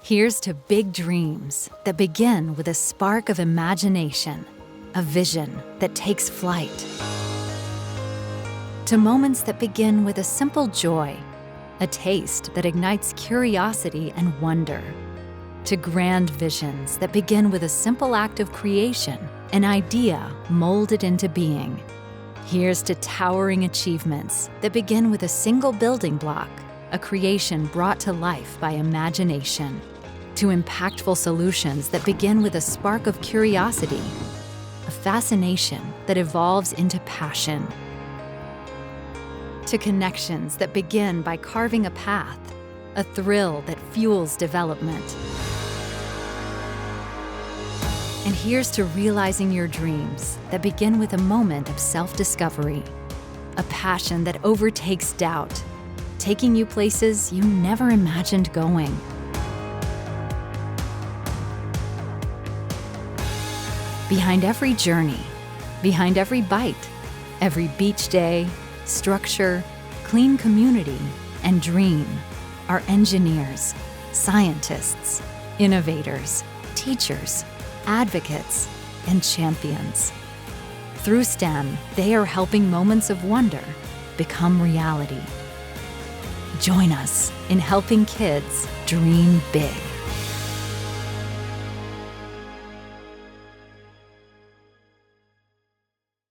Here's to big dreams that begin with a spark of imagination, a vision that takes flight. To moments that begin with a simple joy, a taste that ignites curiosity and wonder. To grand visions that begin with a simple act of creation, an idea molded into being. Here's to towering achievements that begin with a single building block, a creation brought to life by imagination. To impactful solutions that begin with a spark of curiosity, a fascination that evolves into passion. To connections that begin by carving a path, a thrill that fuels development. And here's to realizing your dreams that begin with a moment of self-discovery, a passion that overtakes doubt, taking you places you never imagined going. Behind every journey, behind every bite, every beach day, structure, clean community, and dream are engineers, scientists, innovators, teachers, advocates, and champions. Through STEM, they are helping moments of wonder become reality. Join us in helping kids dream big.